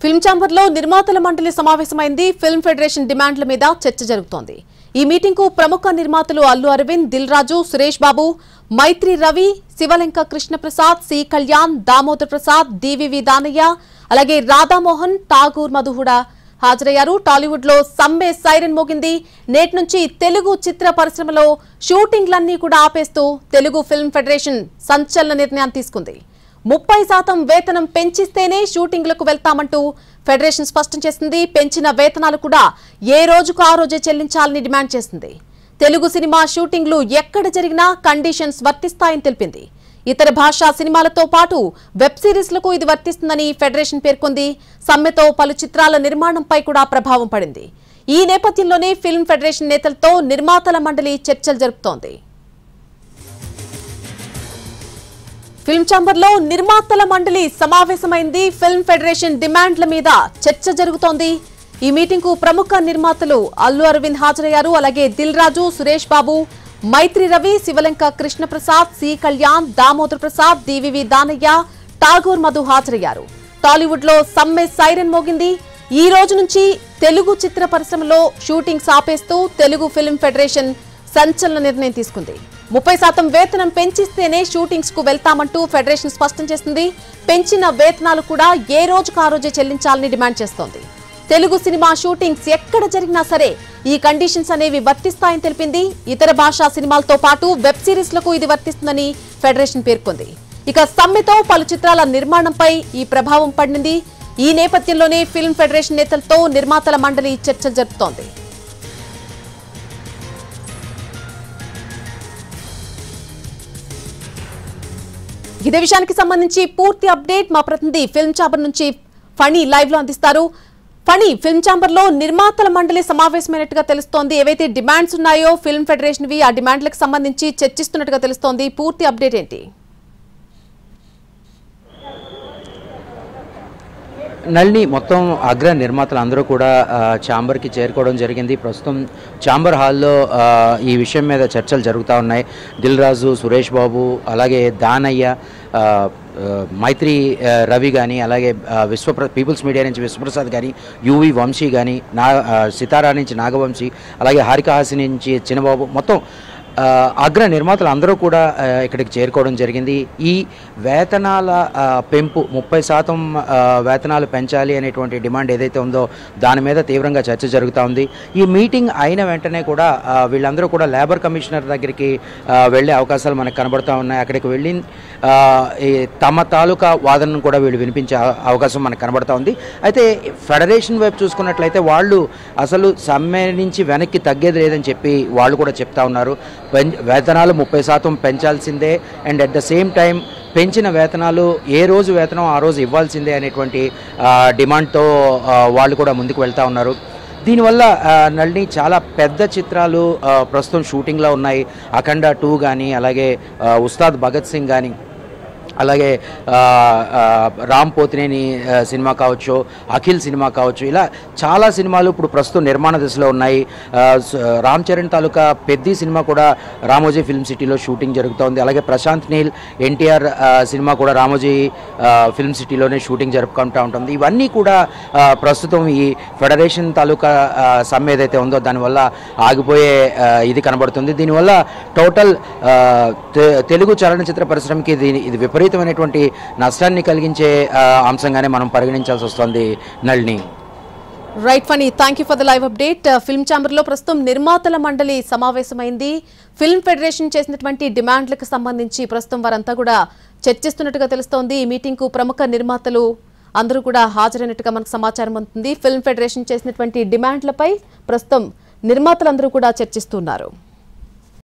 Film chamber లో నిర్మాతల మండలి సమావేశమైంది. ఫిల్మ్ ఫెడరేషన్ డిమాండ్ల మీద చర్చ జరుగుతోంది. ఈ మీటింగ్ కు ప్రముఖ నిర్మాతలు అల్లు అరవింద్, దిల్ రాజు, సురేష్ బాబు, మైత్రి రవి, శివలంక కృష్ణప్రసాద్, సి కళ్యాణ్, దామోదర్ ప్రసాద్, డివివి దానయ్య, అలాగే రాధామోహన్, ఠాగూర్ మధు కూడా హాజరయ్యారు. టాలీవుడ్ లో సమ్మె సైరన్ మోగింది. నేటి నుంచి తెలుగు చిత్ర పరిశ్రమలో షూటింగ్లన్నీ కూడా ఆపేస్తూ తెలుగు ఫిల్మ్ ఫెడరేషన్ సంచలన నిర్ణయం తీసుకుంది. 30% వేతనం పెంచిస్తేనే షూటింగ్లకు వెళ్తామంటూ ఫెడరేషన్ స్పష్టం చేసింది. పెంచిన వేతనాలు కూడా ఏ రోజుకు ఆ రోజే చెల్లించాలని డిమాండ్ చేసింది. తెలుగు సినిమా షూటింగ్లు ఎక్కడ జరిగినా కండిషన్స్ వర్తిస్తాయని తెలిపింది. ఇతర భాషా సినిమాలతో పాటు వెబ్ సిరీస్లకు ఇది వర్తిస్తుందని ఫెడరేషన్ పేర్కొంది. సమ్మెతో పలు చిత్రాల నిర్మాణంపై కూడా ప్రభావం పడింది. ఈ నేపథ్యంలోనే ఫిల్మ్ ఫెడరేషన్ నేతలతో నిర్మాతల మండలి చర్చలు జరుపుతోంది. ఫిల్మ్ ఛాంబర్ లో నిర్మాతల మండలి సమావేశమైంది. ఫిల్మ్ ఫెడరేషన్ డిమాండ్ల మీద చర్చ జరుగుతోంది. ఈ మీటింగ్ కు ప్రముఖ నిర్మాతలు అల్లు అరవింద్ హాజరయ్యారు. అలాగే దిల్ రాజు, సురేష్ బాబు, మైత్రి రవి, శివలంక కృష్ణప్రసాద్, సి కళ్యాణ్, దామోదర్ ప్రసాద్, డివివి దానయ్య, ఠాగూర్ మధు హాజరయ్యారు. టాలీవుడ్ లో సమ్మె సైరన్ మోగింది. ఈ రోజు నుంచి తెలుగు చిత్ర పరిశ్రమలో షూటింగ్స్ ఆపేస్తూ తెలుగు ఫిల్మ్ ఫెడరేషన్ సంచలన నిర్ణయం తీసుకుంది. 30% వేతనం పెంచిస్తేనే షూటింగ్స్ కు వెళ్తామంటూ ఫెడరేషన్ స్పష్టం చేసింది. పెంచిన వేతనాలు కూడా ఏ రోజుకు ఆ రోజే చెల్లించాలని డిమాండ్ చేస్తోంది. తెలుగు సినిమా షూటింగ్స్ ఎక్కడ జరిగినా సరే ఈ కండిషన్స్ అనేవి వర్తిస్తాయని తెలిపింది. ఇతర భాషా సినిమాలతో పాటు వెబ్ సిరీస్లకు ఇది వర్తిస్తుందని ఫెడరేషన్ పేర్కొంది. ఇక సమ్మెతో పలు చిత్రాల నిర్మాణంపై ఈ ప్రభావం పడింది. ఈ నేపథ్యంలోనే ఫిల్మ్ ఫెడరేషన్ నేతలతో నిర్మాతల మండలి చర్చలు జరుపుతోంది. ఇదే విషయానికి సంబంధించి పూర్తి అప్డేట్ మా ప్రతినిధి ఫిల్మ్ ఛాంబర్ నుంచి ఫణి లైవ్ లో అందిస్తారు. ఫణి, ఫిల్మ్ ఛాంబర్ లో నిర్మాతల మండలి సమావేశమైనట్టుగా తెలుస్తోంది. ఏవైతే డిమాండ్స్ ఉన్నాయో ఫిల్మ్ ఫెడరేషన్ వి, ఆ డిమాండ్లకు సంబంధించి చర్చిస్తున్నట్టుగా తెలుస్తోంది. పూర్తి అప్డేట్ ఏంటి? నల్ని మొత్తం అగ్ర నిర్మాతలు అందరూ కూడా ఛాంబర్కి చేరుకోవడం జరిగింది. ప్రస్తుతం ఛాంబర్ హాల్లో ఈ విషయం మీద చర్చలు జరుగుతూ ఉన్నాయి. దిల్ రాజు, సురేష్ బాబు, అలాగే దానయ్య, మైత్రి రవి కానీ, అలాగే పీపుల్స్ మీడియా నుంచి విశ్వప్రసాద్ కానీ, యువి వంశీ కానీ, సితారా నుంచి నాగవంశీ, అలాగే హారికహాసి నుంచి చిన్నబాబు, మొత్తం అగ్ర నిర్మాతలు అందరూ కూడా ఇక్కడికి చేరుకోవడం జరిగింది. ఈ వేతనాల పెంపు 30% వేతనాలు పెంచాలి అనేటువంటి డిమాండ్ ఏదైతే ఉందో దాని మీద తీవ్రంగా చర్చ జరుగుతూ ఉంది. ఈ మీటింగ్ అయిన వెంటనే కూడా వీళ్ళందరూ కూడా లేబర్ కమిషనర్ దగ్గరికి వెళ్ళే అవకాశాలు మనకు కనబడుతూ ఉన్నాయి. అక్కడికి వెళ్ళి తమ తాలూకా వాదనను కూడా వీళ్ళు వినిపించే అవకాశం మనకు కనబడుతూ ఉంది. అయితే ఫెడరేషన్ వైపు చూసుకున్నట్లయితే వాళ్ళు అసలు సమ్మె నుంచి వెనక్కి తగ్గేది లేదని చెప్పి వాళ్ళు కూడా చెప్తా ఉన్నారు. వేతనాలు 30% పెంచాల్సిందే, and at the same time పెంచిన వేతనాలు ఏ రోజు వేతనం ఆ రోజు ఇవ్వాల్సిందే అనేటువంటి డిమాండ్తో వాళ్ళు కూడా ముందుకు వెళ్తూ ఉన్నారు. దీనివల్ల నల్ని చాలా పెద్ద చిత్రాలు ప్రస్తుతం షూటింగ్లో ఉన్నాయి. అఖండ 2 కానీ, అలాగే ఉస్తాద్ భగత్ సింగ్ కానీ, అలాగే రామ్ పోతినేని సినిమా కావచ్చు, అఖిల్ సినిమా కావచ్చు, ఇలా చాలా సినిమాలు ఇప్పుడు ప్రస్తుతం నిర్మాణ దశలో ఉన్నాయి. రామ్ చరణ్ తాలూకా పెద్ది సినిమా కూడా రామోజీ ఫిల్మ్ సిటీలో షూటింగ్ జరుగుతోంది. అలాగే ప్రశాంత్ నీల్, ఎన్టీఆర్ సినిమా కూడా రామోజీ ఫిల్మ్ సిటీలోనే షూటింగ్ జరుపుకుంటూ ఉంటుంది. ఇవన్నీ కూడా ప్రస్తుతం ఈ ఫెడరేషన్ తాలూకా సమ్మె ఏదైతే ఉందో దానివల్ల ఆగిపోయే ఇది కనబడుతుంది. దీనివల్ల టోటల్ తెలుగు చలనచిత్ర పరిశ్రమకి ఇది విపరీతమైనటువంటి నష్టాన్ని కలిగించే అంశంగానే మనం పరిగణించాల్సి వస్తుంది. Nalini, right Phani, thank you for the live update. Film chamber లో ప్రస్తుతం నిర్మాతల మండలి సమావేశమైంది. ఫిల్మ్ ఫెడరేషన్ చేసినటువంటి డిమాండ్లకు సంబంధించి ప్రస్తుతం వారంతా కూడా చర్చిస్తున్నట్టుగా తెలుస్తోంది. ఈ మీటింగ్ కు ప్రముఖ నిర్మాతలు అందరూ కూడా హాజరైనట్టుగా మనకు సమాచారం అందుతుంది. ఫిల్మ్ ఫెడరేషన్ చేసినటువంటి డిమాండ్లపై ప్రస్తుతం నిర్మాతలందరూ కూడా చర్చిస్తున్నారు.